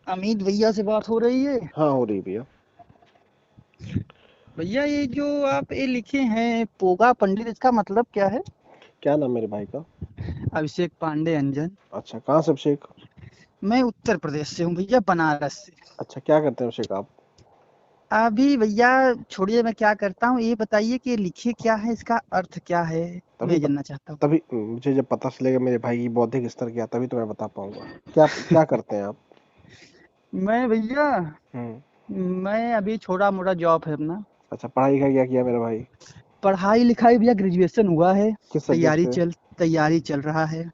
अमित भैया से बात हो रही है। हाँ, हो रही भैया। भैया ये जो आप ये लिखे हैं पोगा पंडित, इसका मतलब क्या है? क्या नाम मेरे भाई का? अभिषेक पांडे अंजन। अच्छा, कहाँ से अभिषेक? मैं उत्तर प्रदेश से हूँ भैया, बनारस से। अच्छा, क्या करते हैं अभिषेक आप? अभी भैया छोड़िए, मैं क्या करता हूँ ये बताइए कि ये लिखे क्या है, इसका अर्थ क्या है, तभी मैं पत, जानना चाहता हूँ। तभी मुझे जब पता चलेगा मेरे भाई की बौद्धिक स्तर क्या, तभी तो मैं बता पाऊंगा। क्या क्या करते हैं आप? मैं भैया, हम्म। मैं अभी छोटा मोटा जॉब है अपना। अच्छा, पढ़ाई लिखाई क्या किया मेरे भाई? पढ़ाई लिखाई भैया ग्रेजुएशन हुआ है। किस सब्जेक्ट तैयारी से? चल तैयारी चल रहा है।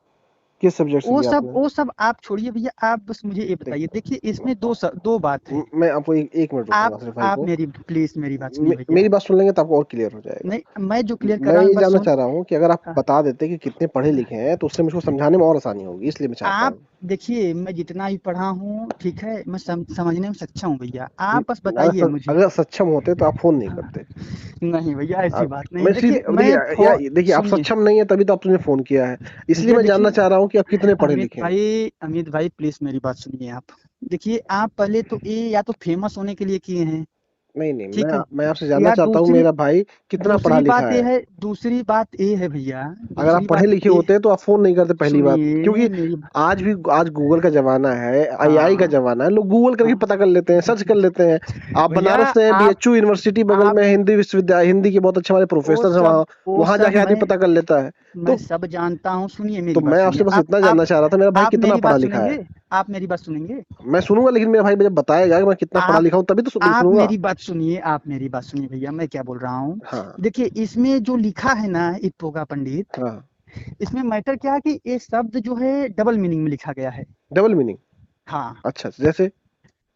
किस सब्जेक्ट से वो किया सब आपने? वो सब आप छोड़िए भैया, आप बस मुझे ये देख, बताइए। देखिए इसमें दो बात है। मैं आपको एक मिनट आप रोकूंगा सिर्फ भाई आप को। मेरी प्लीज मेरी बात सुनिए भैया। मेरी बात सुन लेंगे तो आपको और क्लियर हो जाएगा। नहीं, मैं जो क्लियर कर मैं रहा हूँ ये एक बार जानना सुन। चाह रहा हूँ कि अगर आप हाँ, बता देते कि कितने पढ़े लिखे हैं तो उससे मुझको समझाने में और आसानी होगी, इसलिए मैं चाहता आप हूँ। देखिए, मैं जितना भी पढ़ा हूँ ठीक है, मैं समझने में सक्षम हूँ भैया, न- आप बस बताइए मुझे। अगर सक्षम होते तो आप फोन नहीं हाँ, करते। नहीं भैया ऐसी आप बात नहीं मैं है। इसलिए देखिए अब मैं देखिए या देखिए आप सुनिए सक्षम नहीं है तभी तो आपने फोन किया है। इसलिए भैया, मैं जानना देखिए चाह रहा हूँ कि आप कितने पढ़े लिखे हैं। अमित भाई प्लीज मेरी बात सुनिए आप। देखिए आप पहले तो ये या तो फेमस होने के लिए किए हैं, नहीं नहीं, ठीक है, मैं आपसे जानना या चाहता हूँ दूसरी मेरा भाई कितना पढ़ा दूसरी लिखा बात ये है। है, दूसरी बात ये है भैया, अगर आप दूसरी पढ़े बात लिखे ये। होते तो आप फोन नहीं करते, पहली बात सुनिए क्योंकि मेरी। आज गूगल का जमाना है, एआई का हाँ जमाना है, लोग गूगल करके हाँ पता कर लेते हैं, सर्च कर लेते हैं। आप भैया, बनारस से हैं, आप बीएचयू यूनिवर्सिटी बगल आप में है, हिंदी विश्वविद्यालय, हिंदी के बहुत अच्छे हमारे प्रोफेसर हैं वहाँ। वो वहां सब जाके आदमी पता कर लेता है। मैं तो सब जानता हूँ। सुनिए तो मेरी बात मैं सुनिए। आपसे बस इतना आप जानना चाह रहा था मेरा भाई आप कितना मेरी पढ़ा बात लिखा है। सुनेंगे? आप मेरी बात सुनेंगे? मैं सुनूंगा, लेकिन मेरा भाई मुझे बताएगा कि मैं कितना पढ़ा आप लिखा हूँ तभी तो आप सुनूंगा। मेरी बात सुनिए, आप मेरी बात सुनिए भैया, मैं क्या बोल रहा हूँ। हाँ देखिए इसमें जो लिखा है ना इपोगा पंडित, हाँ। इसमें मैटर क्या है कि ये शब्द जो है डबल मीनिंग में लिखा गया है। Double meaning? हाँ, अच्छा, जैसे?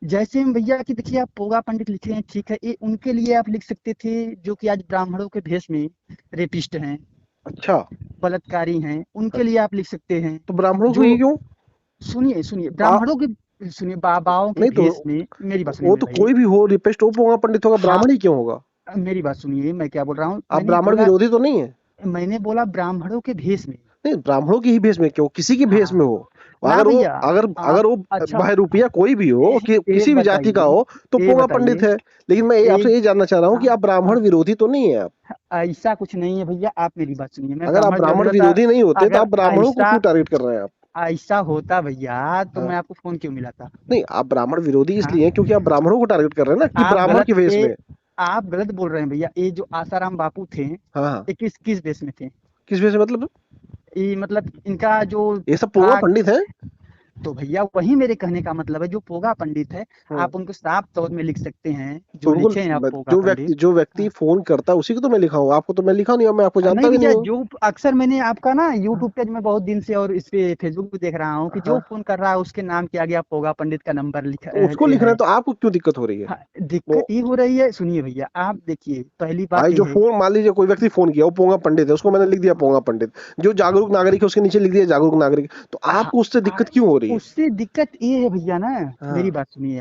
जैसे में भैया कि देखिए आप पोगा पंडित लिखे हैं, ठीक है, ये उनके लिए आप लिख सकते थे जो कि आज ब्राह्मणों के भेष में रेपिस्ट हैं, अच्छा। बलात्कारी हैं, उनके लिए आप लिख सकते हैं। तो ब्राह्मणों को जो ही क्यों? सुनिए सुनिए, आ, ब्राह्मणों के सुनिए, बाबाओं के नहीं तो भेष में, मेरी बात सुनिए वो मेरे तो कोई भाई। भी हो, रिपेस्ट हो, पोंगा पंडित होगा, हाँ, ब्राह्मण ही क्यों होगा? मेरी बात सुनिए, मैं क्या बोल रहा हूँ, आप ब्राह्मण विरोधी तो नहीं है? मैंने बोला ब्राह्मणों के भेष में। नहीं, ब्राह्मणों की ही भेष में क्यों, किसी की भेष में हाँ, हो। ना अगर वो भैया, अगर आप अगर वो अच्छा, बहरूपिया कोई भी हो कि ये किसी भी जाति का बताइए, हो तो ये पोंगा पंडित बताइए, है। लेकिन मैं ये आपसे ये जानना चाह रहा हूँ कि हाँ आप ब्राह्मण हाँ, विरोधी तो नहीं है आप? ऐसा कुछ नहीं है भैया, आप मेरी बात सुनिए, मैं अगर आप ब्राह्मण विरोधी ब्राह्मण होता। विरोधी नहीं होते तो अगर आप ब्राह्मणों को ऐसा क्यों टारगेट कर रहे हैं आप? ऐसा होता भैया तो हाँ। मैं आपको फोन क्यों मिलाता। नहीं, आप ब्राह्मण विरोधी हाँ, इसलिए हैं क्योंकि आप ब्राह्मणों को टारगेट कर रहे हैं ना कि आप ब्राह्मण गलत की भेष ये में। आप गलत बोल रहे हैं भैया। ये जो आसाराम बापू थे, हाँ हाँ। ये किस किस देश में थे? किस भेष में मतलब? ये मतलब इनका जो ये सब पोंगा था। पंडित है। तो भैया वही मेरे कहने का मतलब है, जो पोगा पंडित है, हाँ। आप उनको साफ तौर में लिख सकते हैं, तो जो उनको लिखे हैं आप पोगा जो पंडित। व्यक्ति फोन करता है उसी को तो मैं लिखा हूँ, आपको तो मैं लिखा नहीं हूँ, मैं आपको जानता नहीं भी नहीं भैया, हूँ। जो अक्सर मैंने आपका ना यूट्यूब पे मैं बहुत दिन से और इस पे फेसबुक पे देख रहा हूँ कि जो हाँ। फोन कर रहा है उसके नाम के आगे आप पोगा पंडित का नंबर लिखा तो उसको लिख रहे हैं है। तो आपको क्यों दिक्कत हो रही है? हाँ, वो दिक्कत ये हो रही है, सुनिए भैया, आप देखिए पहली बात भाई ये जो है। फोन, मान लीजिए कोई व्यक्ति फोन किया, वो पोंगा पंडित है, उसको मैंने लिख दिया पोंगा पंडित। जो जागरूक नागरिक है उसके नीचे लिख दिया जागरूक नागरिक। तो हाँ, आपको उससे दिक्कत क्यों हो रही है? उससे दिक्कत ये है भैया ना, मेरी हाँ बात सुनिए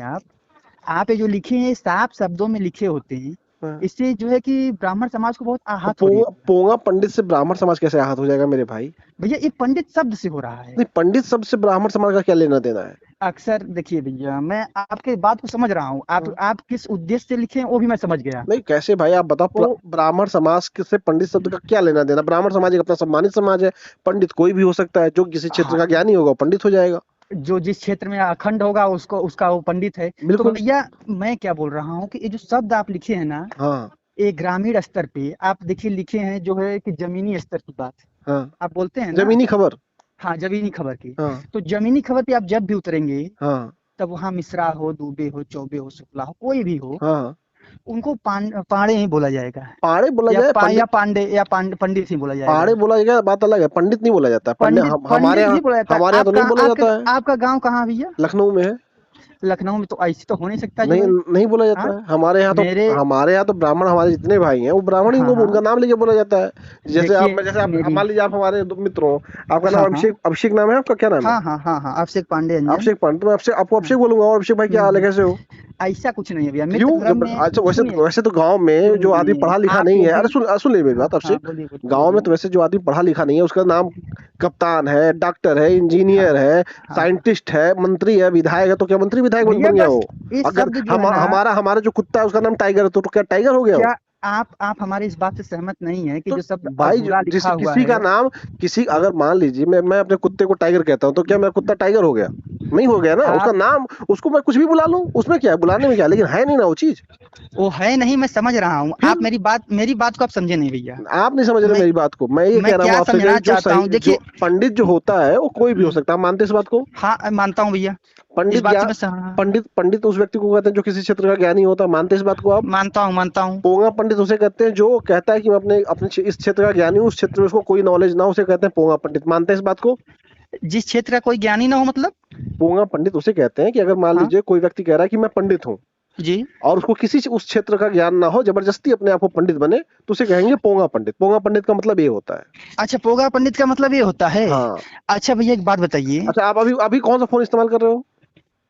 आप ये जो लिखे हैं साफ शब्दों में लिखे होते हैं, हाँ। इससे जो है कि ब्राह्मण समाज को बहुत तो आहत हो रही है भैया। पोंगा पंडित से ब्राह्मण समाज कैसे आहत हो जाएगा मेरे भाई? भैया ये पंडित शब्द से हो रहा है। नहीं, पंडित शब्द से ब्राह्मण समाज का क्या लेना देना है? अक्सर देखिए भैया, मैं आपके बात को समझ रहा हूँ, हाँ। आप किस उद्देश्य से लिखे हैं वो भी मैं समझ गया। नहीं, कैसे भाई आप बताओ, वो ब्राह्मण समाज से पंडित शब्द का क्या लेना देना? ब्राह्मण समाज एक अपना सम्मानित समाज है। पंडित कोई भी हो सकता है, जो किसी क्षेत्र हाँ, का ज्ञानी होगा वो पंडित हो जाएगा। जो जिस क्षेत्र में अखंड होगा उसको उसका वो पंडित है। तो बिल्कुल। भैया मैं क्या बोल रहा हूँ कि ये जो शब्द आप लिखे हैं ना, हाँ ये ग्रामीण स्तर पे आप देखिए लिखे हैं, जो है कि जमीनी स्तर की बात हाँ। आप बोलते हैं ना। जमीनी खबर। हाँ, जमीनी खबर की। हाँ तो जमीनी खबर पे आप जब भी उतरेंगे, हाँ तब वहाँ मिश्रा हो, दुबे हो, चौबे हो, शुक्ला हो, कोई भी हो, हाँ। उनको पाड़े ही बोला जाएगा, पाड़े बोला जाए, या पंडित। पांडे पंडित ही बोला जाएगा। पाड़े बोला जाएगा बात अलग है, पंडित नहीं बोला जाता। पंडित हमारे पंडित यहाँ, ही बोला जाता है। तो नहीं बोला जाता है। आपका गांव कहाँ है भैया? लखनऊ में है। लखनऊ में? तो ऐसे तो हो नहीं सकता जो नहीं, है। नहीं बोला जाता हाँ, है हमारे यहाँ तो। मेरे हमारे यहाँ तो ब्राह्मण, हमारे जितने भाई हैं वो ब्राह्मण ही, हाँ उनको हाँ, उनका नाम लेके बोला जाता है। जैसे देखिए जैसे आप मेरी मान लीजिए आप हमारे मित्र हो। आपका नाम हाँ हाँ अभिषेक, अभिषेक नाम है आपका, क्या नाम है? हाँ हाँ हाँ हाँ, अभिषेक पांडे अंजन। अभिषेक पंत, तो मैं आपसे आपको हाँ, अभिषेक बोलूंगा। और अभिषेक भाई क्या हाल है, हम्म, कैसे हो? ऐसा कुछ नहीं है भैया, मित्र क्यों? धर्म जब में अच्छा सुनिए वैसे तो गांव में जो आदमी सुनिए पढ़ा लिखा आप नहीं है, अरे यदि सुन ले मेरी बात हाँ आपसे। बोलिए बोलिए गांव में बोलिए। तो वैसे जो आदमी पढ़ा लिखा नहीं है उसका नाम कप्तान है, डॉक्टर है, हाँ इंजीनियर है, हाँ साइंटिस्ट है, मंत्री है, विधायक है, तो क्या मंत्री विधायक बन भैया बन गया बस वो? ये अगर शब्द जो है ना, हमारा हमारा जो कुत्ता है उसका नाम टाइगर है, तो क्या टाइगर हो गया वो? क्या आप हमारे इस बात से सहमत नहीं है कि तो जो शब्द भाई अधूरा जिस लिखा हुआ किसी का है? नाम किसी अगर मान लीजिए मैं अपने कुत्ते को टाइगर कहता हूँ, तो क्या मेरा कुत्ता टाइगर हो गया? नहीं हो गया ना, उसका आप नाम उसको मैं कुछ भी बुला लूं, उसमें क्या है, बुलाने में क्या है? लेकिन है नहीं ना वो चीज। वो है नहीं, मैं समझ रहा हूँ, फिर आप मेरी बात को आप समझे नहीं भैया। आप नहीं समझ रहे मैं मेरी बात को। मैं ये मैं कह रहा हूँ क्या आपसे कि समझना जो चाहता सही हूँ, जो देखिए। पंडित जो होता है वो कोई भी हो हम्म, सकता है, आप मानते हैं इस बात को? हाँ मानता हूँ भैया, इस पंडित बात से ज्ञान मैं पंडित पंडित उस व्यक्ति को कहते हैं जो किसी क्षेत्र का ज्ञानी होता है, मानते हैं इस बात को आप? मानता हूँ। पोंगा पंडित उसे कहते हैं जो कहता है कि मैं अपने अपने इस क्षेत्र का ज्ञानी हूँ, उस क्षेत्र में उसको कोई नॉलेज ना हो, उसे कहते हैं पोंगा पंडित। मानते हैं इस बात को? जिस क्षेत्र का कोई ज्ञानी ना हो मतलब? पोंगा पंडित उसे कहते हैं कि अगर मान हाँ लीजिए कोई व्यक्ति कह रहा है कि मैं पंडित हूँ जी। और उसको किसी उस क्षेत्र का ज्ञान ना हो, जबरदस्ती अपने आप को पंडित बने, तो उसे कहेंगे पोंगा पंडित। पोंगा पंडित का मतलब ये होता है। अच्छा, पोगा पंडित का मतलब ये होता है? हाँ। अच्छा भैया एक बात बताइए। अच्छा, आप अभी अभी कौन सा फोन इस्तेमाल कर रहे हो?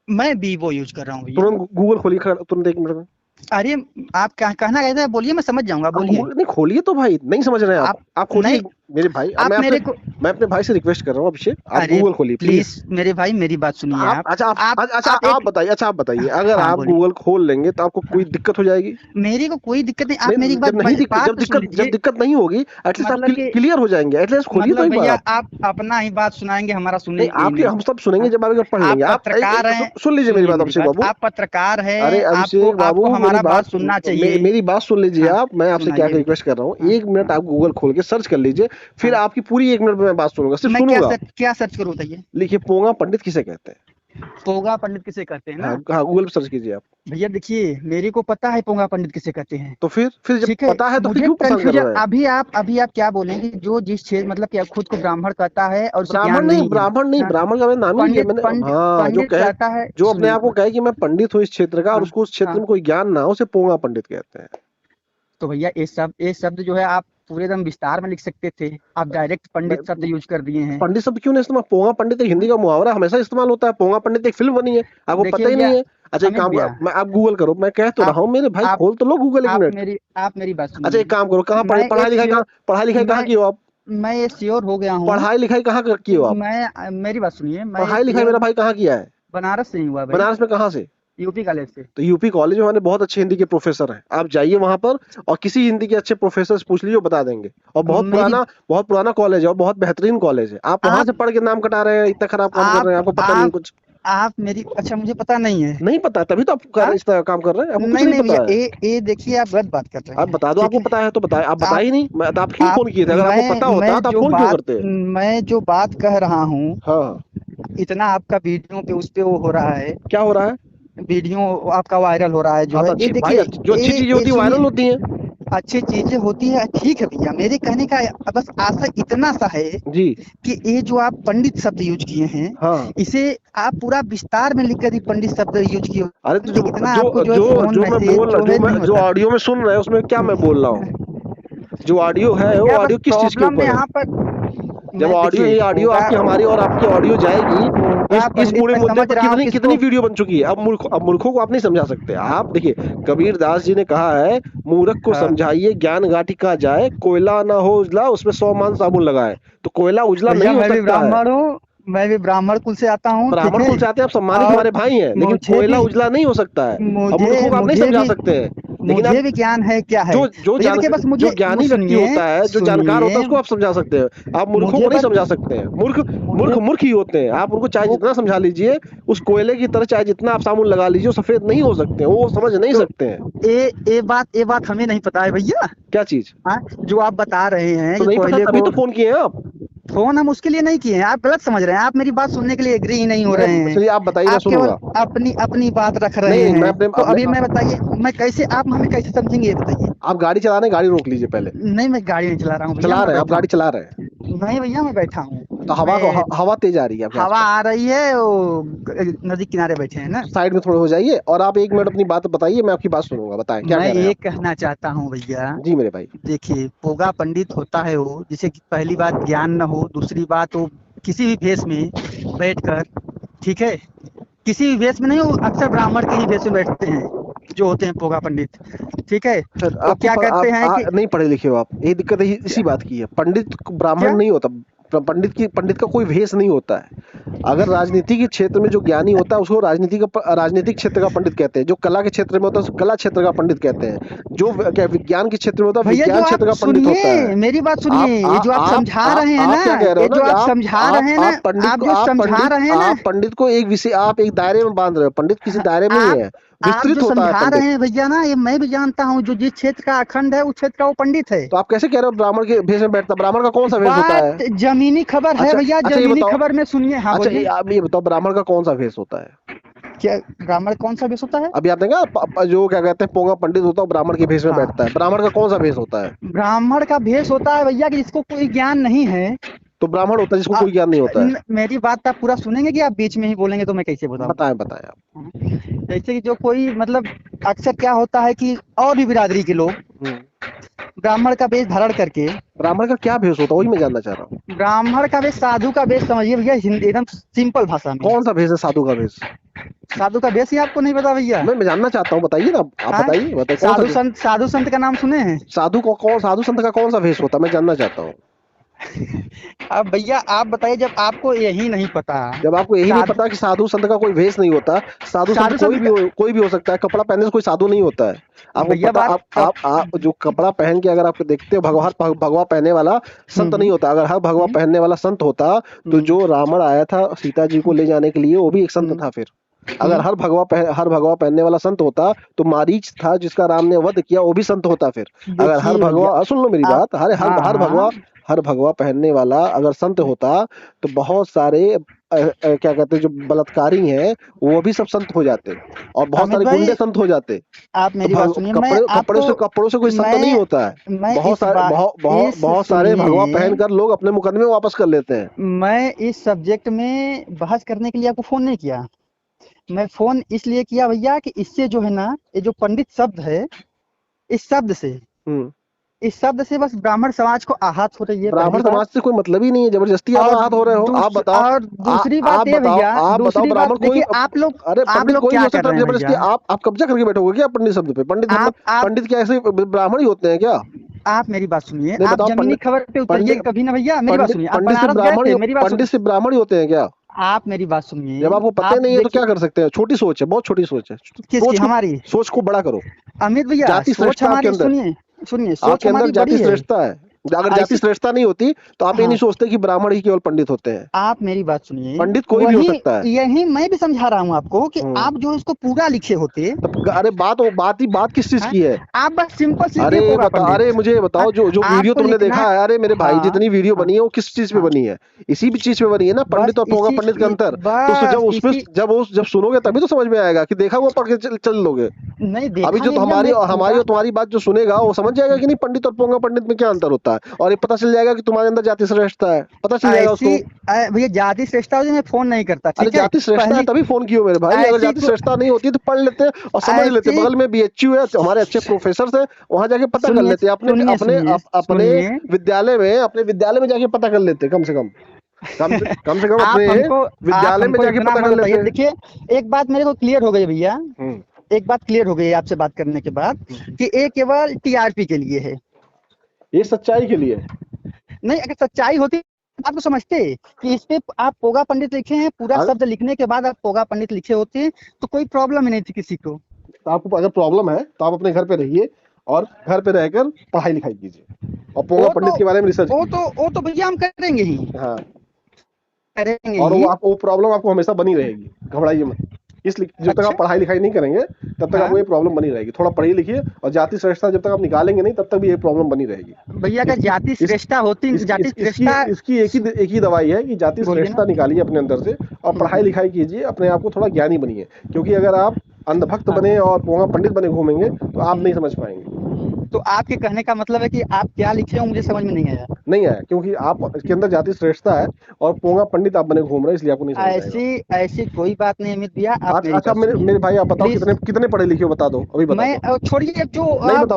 मैं वीवो यूज कर रहा हूँ भैया। तुरंत गूगल खोलिए, तुरंत 1 मिनट में। अरे आप कहना कहते हैं, बोलिए मैं समझ जाऊंगा, आप बोलिए। गूगल नहीं खोलिए तो भाई, नहीं समझ रहे हैं आप? आप आप खोलिए नहीं, मेरे भाई। अब आप मेरे को, मैं अपने भाई से रिक्वेस्ट कर रहा हूँ अभिषेक, आप अरे गूगल खोलिए प्लीज प्लीज। मेरे भाई मेरी बात सुनिए आप आप। अच्छा आप अच्छा आप आप एक, बताइए, अच्छा आप बताइए, अगर हाँ आप बोलिए। गूगल खोल लेंगे तो आपको कोई हाँ, दिक्कत हो जाएगी? मेरी को कोई दिक्कत नहीं, आप मेरी नहीं, एक बात बात तो सुन जब लीजिए। दिक्कत नहीं होगी, एटलीस्ट आप मतलब कि क्लियर हो जाएंगे। एटलीस्ट खोलिए तो मतलब एक बार भैया आप। आप अपना ही बात सुनाएंगे, हमारा नहीं, सुनेंगे ही आपके नहीं। हम सब सुनेंगे हाँ? जब आप एक बार पढ़ आप लेंगे। आप पत्रकार हैं, सुन लीजिए मेरी सुनिए बात मेरी अभिषेक बात, बाबू। आप पत्रकार अरे हैं, आपको अभिषेक आपको बाबू मेरी हमारा बात बात सुनना चाहिए। मेरी बात सुन लीजिए हाँ आप। मैं आपसे क्या सुनाइए रिक्वेस्ट कर रहा हूँ, हाँ 1 मिनट आप गूगल खोल के सर्च कर लीजिए, फिर हाँ। आपकी पूरी 1 मिनट में मैं बात सुनूंगा, सिर्फ मैं सुनूंगा। क्या सर्च करूँ बताइए? लिखिए पोंगा पंडित किसे कहते हैं। पोगा पंडित किसे कहते हैं हाँ ना? हाँ, गूगल पे सर्च कीजिए आप। भैया देखिए, मेरे को पता है पोगा पंडित किसे कहते हैं। तो फिर जब ठीक है, पता है तो फिर मुझे क्यों परेशान कर कंफ्यूजन, रहे हैं? अभी आप क्या बोलेंगे, जो जिस क्षेत्र मतलब कि खुद को ब्राह्मण कहता है और उसे ज्ञान नहीं है। ब्राह्मण नहीं, हाँ, ब्राह्मण का मैंने नाम ही लिया पंडित मैंने। पंडित हाँ, जो पंडित कहे, कहता है, जो अपने सुनिए। आप को कहे कि मैं पंडित हूँ इस क्षेत्र का और हाँ उसको उस क्षेत्र हाँ। में कोई ज्ञान ना हो, उसे पोंगा पंडित कहते हैं। तो भैया ये शब्द जो है आप पूरे एकदम विस्तार में लिख सकते थे, आप डायरेक्ट पंडित शब्द मैं- यूज कर दिए हैं। पंडित शब्द क्यों नहीं इस्तेमाल? पोंगा पंडित एक हिंदी हाँ? का मुहावरा हमेशा इस्तेमाल होता है। पोंगा पंडित एक फिल्म बनी है, आपको देखिए पता ही भैया, नहीं है? अच्छा एक अमित काम भैया, मैं आप गूगल करो, मैं कह तो आप रहा हूँ मेरे भाई, आप खोल तो लो गूगल 1 मिनट। आप मेरी बात अच्छा सुनिए। एक काम करो, कहाँ मैं ये श्योर पढ़ाई लिखाई कहाँ मैं की हो आप? मैं ये श्योर हो गया हूँ पढ़ाई लिखाई कहाँ की कि हो आप? मेरी बात सुनिए, मैं ये पढ़ाई लिखाई श्योर, मेरा भाई कहाँ किया है? बनारस से ही हुआ भाई, बनारस में कहाँ से? यूपी कॉलेज से। तो यूपी कॉलेज में हमारे बहुत अच्छे हिंदी के प्रोफेसर हैं, आप जाइए वहां पर और किसी हिंदी के अच्छे प्रोफेसर से पूछ लीजिए, वो बता देंगे। और मेरी बहुत पुराना कॉलेज है और बहुत बेहतरीन कॉलेज है। आप वहां आप से पढ़ के नाम कटा रहे हैं, इतना खराब काम कर रहे हैं, आपको पता नहीं आप कुछ। आप मेरी, अच्छा मुझे पता नहीं है। नहीं पता, तभी तो आप हाँ? इस तरह काम कर रहे हैं, आपको कुछ नहीं नहीं नहीं भैया, पता है। ये देखिए आप गलत बात कर रहे आप हैं, बता दो, ठीक आपको है। पता है तो बताए, आप बता आप ही नहीं। मैं तो आप क्यों आप फोन किए थे? अगर आपको पता होता तो आप फोन क्यों करते? मैं जो बात कह रहा हूँ, हाँ। इतना आपका वीडियो पे उस पे वो हो रहा है, क्या हो रहा है? वीडियो आपका वायरल हो रहा है जो हाँ है, तो ये अच्छी भाई, देखिए, जो अच्छी चीजें ये होती है सुनिए, वायरल होती है। अच्छी चीजें होती है, ठीक है भैया, मेरे कहने का बस आशा इतना सा है जी। कि ये जो आप पंडित शब्द यूज किए हैं, हाँ। इसे आप पूरा विस्तार में लिखकर ही पंडित शब्द यूज किए अरे तो होते, इतना आपको जो है फोन जो मैं मैसेज बोल जो है नहीं जो होता। ऑडियो में सुन रहे हैं उसमें क्या मैं बोल रहा हूँ? जो ऑडियो है वो भैया बस ऑडियो किस चीज के प्रॉब्लम ऊपर है? यहाँ पर, जब मैं ऑडियो, देखिए ये ऑडियो होगा आपकी हमारी और आपकी ऑडियो जाएगी, होगा इस पंडित, पूरे मैं मुद्दे समझ पर रहा हूँ कितनी किसको। कितनी वीडियो बन चुकी है। अब मूर्खों को आप नहीं समझा सकते। आप देखिए, कबीर दास जी ने कहा है, मूर्ख को हाँ समझाइए ज्ञान घाटिका जाए, कोयला ना हो उजला उसमें 100 मान साबुन लगाए। तो कोयला उजला भैया, नहीं हो सकता है। मैं भी ब्राह्मण कुल से आता हूँ, ठीक ब्राह्मण है। कुल से आते हैं, आप सम्मानित और हमारे भाई हैं, लेकिन मुझे कोयला भी उजला नहीं हो सकता है। और मुझे मूर्खों को आप नहीं मुझे समझा भी सकते हैं। लेकिन आप मुझे भी ज्ञान है, क्या है भैया, देखिए बस जो मुझे ज्ञानी व्यक्ति सुनिए होता है, जो जानकार होता है, सुनिए, उसको आप समझा सकते हैं। आप मूर्खों मुझे को नहीं बस समझा सकते हैं। मुझे मूर्ख ही होते हैं। आप उनको चाहे वो जितना समझा लीजिए, उस कोयले की तरह चाहे जितना आप साबुन लगा लीजिए, वो सफेद नहीं हो सकते हैं, वो समझ नहीं तो सकते हैं। ये बात हमें नहीं पता है भैया। क्या चीज? हाँ, जो आप बता रहे हैं तो कि नहीं पता कोयले तभी को, तो फोन किए हैं आप। फोन हम उसके लिए नहीं किए हैं, आप गलत समझ रहे हैं, आप मेरी बात सुनने के लिए एग्री ही नहीं हो रहे हैं, चलिए आप बताइए, मैं आप केवल सुनूंगा। अपनी अपनी बात रख रहे नहीं मैं हैं। अपने तो अपने अभी मैं बताइए, मैं कैसे, आप हमें कैसे समझेंगे ये बताइए। आप गाड़ी चला रहे हैं, गाड़ी रोक लीजिए पहले। नहीं मैं गाड़ी नहीं चला रहा हूँ भैया, चला मैं रहे हैं आप, बैठा गाड़ी हूँ। चला रहे हैं नहीं भैया मैं बैठा हूँ। तो मैं हवा तेज आ रही है आपके हवा आसपास। आ रही है, वो नदी किनारे बैठे हैं ना। साइड में थोड़े हो जाइए और आप 1 मिनट अपनी बात बताइए, मैं आपकी बात सुनूंगा। बताएं क्या मैं कह रहे हैं ये आप? कहना चाहता हूँ भैया, जी मेरे भाई। देखिए पोगा पंडित होता है वो जिसे कि पहली बात ज्ञान न हो, दूसरी बात वो किसी भी भेष में बैठकर, ठीक है, किसी भी वेश में नहीं, वो अक्सर ब्राह्मण के ही वेश में बैठते हैं जो होते हैं पोगा पंडित। ठीक है, सर तो आपको क्या करते हैं कि नहीं पढ़े लिखे हो आप, ये दिक्कत इसी बात की है। पंडित ब्राह्मण क्या नहीं होता, पंडित का कोई भेष नहीं होता है। अगर राजनीति के क्षेत्र में जो ज्ञानी होता है उसको राजनीतिक क्षेत्र का पंडित कहते हैं। जो कला के क्षेत्र में होता है उसको कला क्षेत्र का पंडित कहते हैं। जो क्या विज्ञान के क्षेत्र में होता है भैया, जो विज्ञान क्षेत्र आप का पंडित होता सुनिए, है। मेरी बात सुनिए, ये जो आप समझा रहे हैं आप ना, क्या कह रहे ये हो जो ना कि आप समझा रहे हैं ना, आप जो समझा रहे हैं ना, आप पंडित को एक विषय, आप एक दायरे में बांध रहे हो। पंडित किसी दायरे में नहीं आप है, आप विस्तृत जो होता है समझा पंडित। रहे हैं भैया ना, ये मैं भी जानता हूँ, जो जिस क्षेत्र का अखंड है उस क्षेत्र का वो पंडित है। तो आप कैसे कह रहे हो ब्राह्मण के भेष में बैठता? ब्राह्मण का कौन सा भेष होता है? बात जमीनी खबर है अच्छा भैया, अच्छा, ये जमीनी बताओ। खबर में सुनिए। हाँ अच्छा बोलिए। आप ये बताओ, ब्राह्मण का कौन सा भेष होता है? क्या ब्राह्मण कौन सा वेश होता है? अभी आपने कहा जो क्या कहते हैं पोंगा पंडित होता है ब्राह्मण के भेष में हाँ, बैठता है। ब्राह्मण का कौन सा भेष होता है? ब्राह्मण का भेष होता है भैया कि जिसको कोई ज्ञान नहीं है। तो ब्राह्मण होता है जिसको आ, कोई ज्ञान नहीं होता है। मेरी बात आप पूरा सुनेंगे कि आप बीच में ही बोलेंगे तो मैं कैसे बताऊं? बताएं बताएं आप। जैसे कि जो कोई मतलब अक्सर क्या होता है कि और भी बिरादरी के लोग ब्राह्मण का वेश धारण करके, ब्राह्मण का क्या भेष होता है वही मैं जानना चाह रहा हूँ। ब्राह्मण का वेश साधु का वेश समझिए भैया, हिंदी एकदम सिंपल भाषा में। कौन सा भेष है साधु का भेष? साधु का वेश ही आपको नहीं पता भैया? मैं जानना चाहता हूँ, बताइए ना आप। हाँ? बताइए बताइए कौन सा साधु संत का नाम सुने हैं? साधु संत का कौन सा भेष होता है, मैं जानना चाहता हूँ। अब भैया आप बताइए, जब आपको यही नहीं पता, जब आपको यही नहीं पता कि साधु संत का कोई भेष नहीं होता, साधु संत कोई भी हो सकता है, कपड़ा पहनने से कोई साधु नहीं होता है। आपको पता, आप जो कपड़ा पहन के अगर आप देखते हो, भगवा पहनने वाला संत नहीं होता। अगर हर भगवा पहनने वाला संत होता तो जो रावण आया था सीता जी को ले जाने के लिए वो भी एक संत था। फिर अगर हर भगवा पहनने वाला संत होता तो मारीच था जिसका राम ने वध किया वो भी संत होता। फिर अगर हर भगवा, सुन लो मेरी बात, हर भगवा पहनने वाला अगर संत होता तो बहुत सारे क्या कहते हैं जो बलात्कारी हैं वो भी सब संत हो जाते और बहुत सारे गुंडे संत हो जाते। आप मेरी बात सुनिए, कपड़ों से कोई संत नहीं होता है। बहुत सारे भगवा पहनकर लोग अपने मुकदमे वापस कर लेते हैं। मैं इस सब्जेक्ट में बहस करने के लिए आपको फोन नहीं किया, मैं फोन इसलिए किया भैया कि इससे जो है ना, ये जो पंडित शब्द है, इस शब्द से बस ब्राह्मण समाज को आहत हो रही है। ब्राह्मण समाज से कोई मतलब ही नहीं है, जबरदस्ती आप आहत हो रहे हो। आप बताओ। और दूसरी बात ये भैया, दूसरी बात देखिए, आप लोग कोई क्या हो कर सकता रहे है हैं जबरदस्ती। भैया? आप कब्जा करके बैठोगे क्या पंडित शब्द पे? पंडित क्या ऐसे ब्राह्मण ही होते हैं क्या? आप मेरी बात सुनिए, आप जमीनी खबर पे उतरिए कभी ना भैया। मेरी बात सुनिए, पंडित से ब्राह्मण ही होते हैं क्या? आप मेरी बात सुनिए, जब आपको पता नहीं है तो क्या कर सकते हैं? छोटी सोच है, बहुत छोटी सोच है। किसकी? हमारी सोच को बड़ा करो अमित भैया। जाति श्रेष्ठता आपके अंदर, सुनिए आपके अंदर जाति श्रेष्ठता है। अगर जाति श्रेष्ठता नहीं होती तो आप ये नहीं सोचते कि ब्राह्मण ही केवल पंडित होते हैं। आप मेरी बात सुनिए, पंडित कोई भी हो सकता है। यही मैं भी समझा रहा हूँ आपको कि आप जो इसको पूरा लिखे होते। अरे बात किस चीज की है? आप बस सिंपल अरे मुझे बताओ, जो वीडियो तुमने देखा है, अरे मेरे भाई जितनी वीडियो बनी है वो किस चीज पे बनी है? इसी भी चीज पे बनी है ना, पंडित और पोंगा पंडित के अंतर। तो जब सुनोगे तभी तो समझ में आएगा कि देखा वो पढ़ के चल लोगे। नहीं अभी जो हमारी और तुम्हारी बात जो सुनेगा वो समझ जाएगा कि नहीं पंडित और पोंगा पंडित में क्या अंतर होता है, और ये पता चल जाएगा कि तुम्हारे अंदर जाति श्रेष्ठता है। पता चल जाएगा उसको। भैया जाति श्रेष्ठता हो मैं फोन नहीं करता। अरे जाति श्रेष्ठता है तभी फोन किया मेरे भाई। अगर जाति श्रेष्ठता नहीं होती तो पढ़ लेते और समझ लेते। बगल में बीएचयू है, हमारे अच्छे प्रोफेसर हैं, वहां जाके पता कर लेते। अपने विद्यालय में जाके पता कर लेते। कम से कम अपने विद्यालय में जाके पता कर लेते। देखिए एक बात मेरे को क्लियर हो गई भैया, एक बात क्लियर हो गई आपसे बात करने के बाद कि ये केवल टीआरपी के लिए है, ये सच्चाई के लिए नहीं। अगर सच्चाई होती आप तो समझते कि इस पे आप पोगा पंडित लिखे हैं, पूरा शब्द लिखने के बाद आप पोगा पंडित लिखे होते तो कोई प्रॉब्लम ही नहीं थी किसी को। तो आपको अगर प्रॉब्लम है तो आप अपने घर पे रहिए और घर पे रहकर पढ़ाई लिखाई कीजिए और पोगा पंडित के बारे में रिसर्च। वो तो भैया हम करेंगे ही। हाँ करेंगे और वो प्रॉब्लम आपको हमेशा बनी रहेगी, घबराइए मत। इसलिए जब तक आप पढ़ाई लिखाई नहीं करेंगे तब तक आपको ये प्रॉब्लम बनी रहेगी। थोड़ा पढ़िए लिखिए और जाति श्रेष्ठता जब तक आप निकालेंगे नहीं तब तक भी ये प्रॉब्लम बनी रहेगी। भैया अगर जाति श्रेष्ठता होती, इसकी एक ही दवाई है कि जाति श्रेष्ठता निकालिए अपने अंदर से और पढ़ाई लिखाई कीजिए, अपने आप को थोड़ा ज्ञानी बनिए। क्योंकि अगर आप अंधभक्त बने और पोंगा पंडित बने घूमेंगे तो आप नहीं समझ पाएंगे। तो आपके कहने का मतलब है कि आप क्या लिखे हो मुझे समझ में नहीं आया। क्योंकि आप इसके अंदर जाति श्रेष्ठता है और पोंगा पंडित आप बने घूम रहे हैं, इसलिए आपको नहीं समझ आएगा। ऐसी कोई बात नहीं अमित भैया। अच्छा मेरे भाई आप बताओ कितने पढ़े लिखे हो, बता दो अभी। मैं छोड़िए जो नहीं बता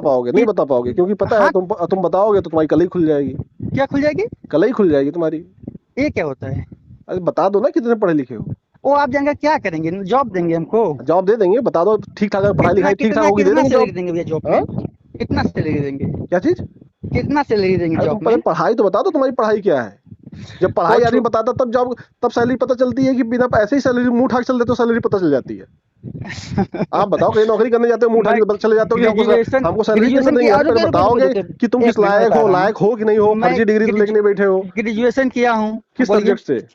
पाओगे क्योंकि पता है तुम बताओगे तो तुम्हारी कल ही खुल जाएगी। क्या खुल जाएगी? कल ही खुल जाएगी तुम्हारी। ये क्या होता है? अरे बता दो ना कितने पढ़े लिखे हो। वो आप जाएंगे क्या करेंगे, जॉब देंगे हमको? जॉब दे देंगे, बता दो ठीक ठाक, पढ़ाई लिखाई ठीक ठाक होगी, दे देंगे सैलरी जॉब। देंगे भैया जॉब में? कितना सैलरी देंगे? क्या चीज? कितना सैलरी देंगे जॉब पहले में? पढ़ाई तो बता दो, तुम्हारी पढ़ाई क्या है। जब पढ़ाई आदमी बताता तब जॉब, तब सैलरी पता चलती है कि बिना ऐसे ही सैलरी मुंह ठाक चल देते तो सैलरी पता चल जाती है। आप बताओ, कहीं नौकरी करने जाते हो मुंह ठाक पता चले जाते हो कि हमको सैलरी कितना देंगे, फिर बताओगे कि तुम किस लायक हो कि नहीं हो, फर्जी डिग्री तो लेके बैठे हो। ग्रेजुएशन किया हूँ। किस सब्जेक्ट से?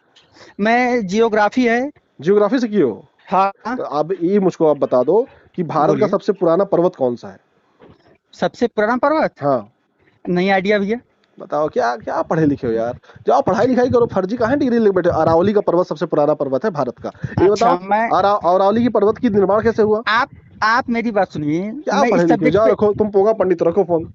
मैं जियोग्राफी है। जियोग्राफी से किए हो? हाँ। तो अब ये मुझको आप बता दो कि भारत का सबसे पुराना पर्वत कौन सा है? सबसे पुराना पर्वत? हाँ, नहीं आइडिया भैया। बताओ, क्या क्या पढ़े लिखे हो यार, जाओ पढ़ाई लिखाई करो, फर्जी कहाँ डिग्री लेके बैठे हो। अरावली का पर्वत सबसे पुराना पर्वत है भारत का। ये अच्छा, बताओ अरावली की पर्वत की निर्माण कैसे हुआ? आप मेरी बात सुनिए। क्या पढ़े लिखे हो? जाओ रखो, तुम पोगा पंडित, रखो फोन।